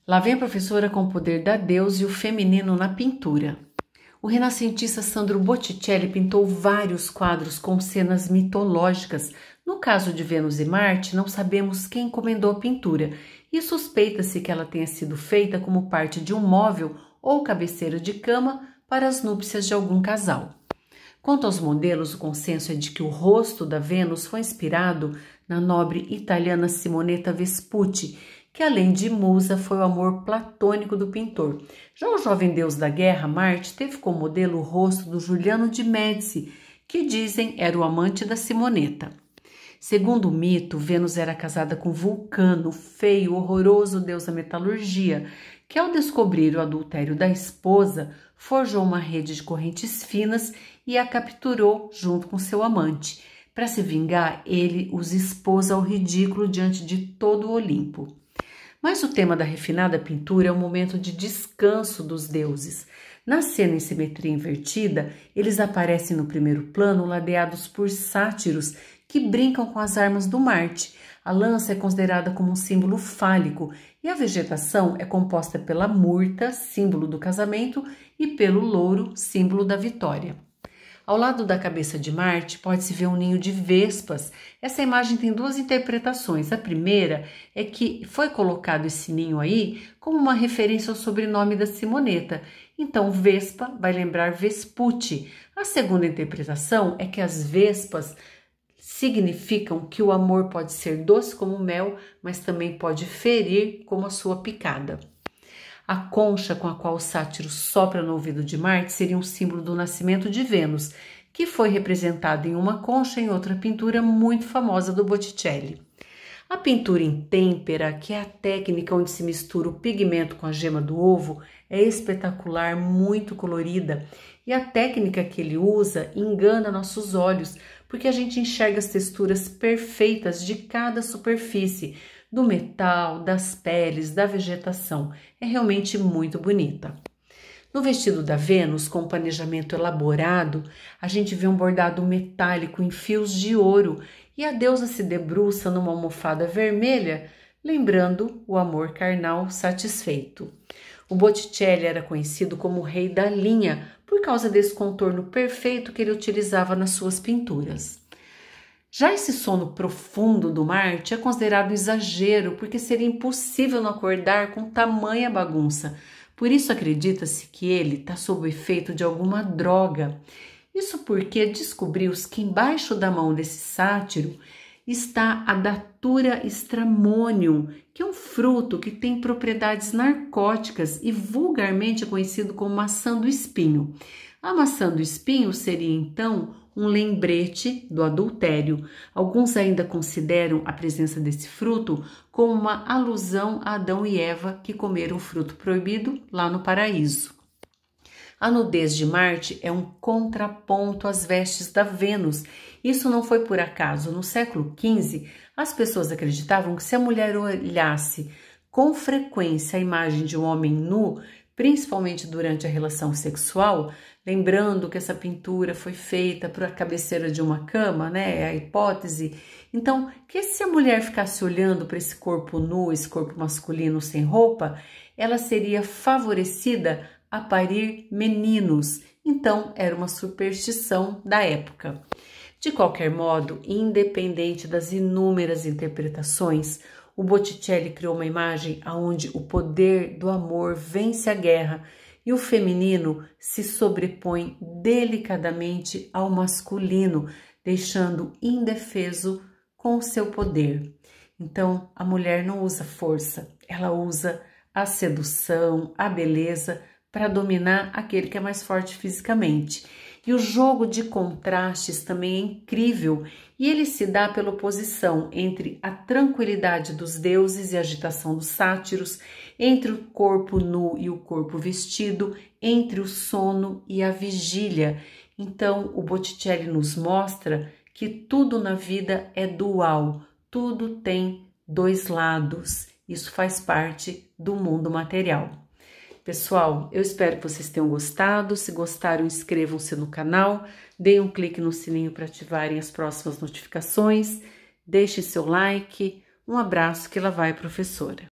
Lá vem a professora com o poder da Deus e o feminino na pintura. O renascentista Sandro Botticelli pintou vários quadros com cenas mitológicas. No caso de Vênus e Marte, não sabemos quem encomendou a pintura e suspeita-se que ela tenha sido feita como parte de um móvel ou cabeceira de cama para as núpcias de algum casal. Quanto aos modelos, o consenso é de que o rosto da Vênus foi inspirado na nobre italiana Simonetta Vespucci, que além de musa foi o amor platônico do pintor. Já o jovem deus da guerra, Marte, teve como modelo o rosto do Giuliano de Médici, que dizem era o amante da Simonetta. Segundo o mito, Vênus era casada com Vulcano, feio, horroroso deus da metalurgia, que ao descobrir o adultério da esposa, forjou uma rede de correntes finas e a capturou junto com seu amante. Para se vingar, ele os expôs ao ridículo diante de todo o Olimpo. Mas o tema da refinada pintura é um momento de descanso dos deuses. Na cena em simetria invertida, eles aparecem no primeiro plano ladeados por sátiros que brincam com as armas do Marte. A lança é considerada como um símbolo fálico e a vegetação é composta pela murta, símbolo do casamento, e pelo louro, símbolo da vitória. Ao lado da cabeça de Marte pode-se ver um ninho de vespas. Essa imagem tem duas interpretações. A primeira é que foi colocado esse ninho aí como uma referência ao sobrenome da Simonetta. Então, vespa vai lembrar Vespucci. A segunda interpretação é que as vespas significam que o amor pode ser doce como mel, mas também pode ferir como a sua picada. A concha com a qual o sátiro sopra no ouvido de Marte seria um símbolo do nascimento de Vênus, que foi representado em uma concha em outra pintura muito famosa do Botticelli. A pintura em têmpera, que é a técnica onde se mistura o pigmento com a gema do ovo, é espetacular, muito colorida, e a técnica que ele usa engana nossos olhos, porque a gente enxerga as texturas perfeitas de cada superfície, do metal, das peles, da vegetação. É realmente muito bonita. No vestido da Vênus, com planejamento elaborado, a gente vê um bordado metálico em fios de ouro e a deusa se debruça numa almofada vermelha, lembrando o amor carnal satisfeito. O Botticelli era conhecido como o rei da linha por causa desse contorno perfeito que ele utilizava nas suas pinturas. Já esse sono profundo do Marte é considerado exagero, porque seria impossível não acordar com tamanha bagunça. Por isso acredita-se que ele está sob o efeito de alguma droga. Isso porque descobriu-se que embaixo da mão desse sátiro está a Datura stramonium, que é um fruto que tem propriedades narcóticas e vulgarmente é conhecido como maçã do espinho. A maçã do espinho seria então um lembrete do adultério. Alguns ainda consideram a presença desse fruto como uma alusão a Adão e Eva que comeram o fruto proibido lá no paraíso. A nudez de Marte é um contraponto às vestes da Vênus. Isso não foi por acaso. No século XV, as pessoas acreditavam que se a mulher olhasse com frequência a imagem de um homem nu, principalmente durante a relação sexual, lembrando que essa pintura foi feita para a cabeceira de uma cama, né? É a hipótese. Então, que se a mulher ficasse olhando para esse corpo nu, esse corpo masculino sem roupa, ela seria favorecida a parir meninos. Então, era uma superstição da época. De qualquer modo, independente das inúmeras interpretações, o Botticelli criou uma imagem onde o poder do amor vence a guerra e o feminino se sobrepõe delicadamente ao masculino, deixando indefeso com o seu poder. Então, a mulher não usa força, ela usa a sedução, a beleza para dominar aquele que é mais forte fisicamente. E o jogo de contrastes também é incrível e ele se dá pela oposição entre a tranquilidade dos deuses e a agitação dos sátiros, entre o corpo nu e o corpo vestido, entre o sono e a vigília. Então, o Botticelli nos mostra que tudo na vida é dual, tudo tem dois lados. Isso faz parte do mundo material. Pessoal, eu espero que vocês tenham gostado. Se gostaram, inscrevam-se no canal, deem um clique no sininho para ativarem as próximas notificações, deixem seu like. Um abraço, que lá vai, professora.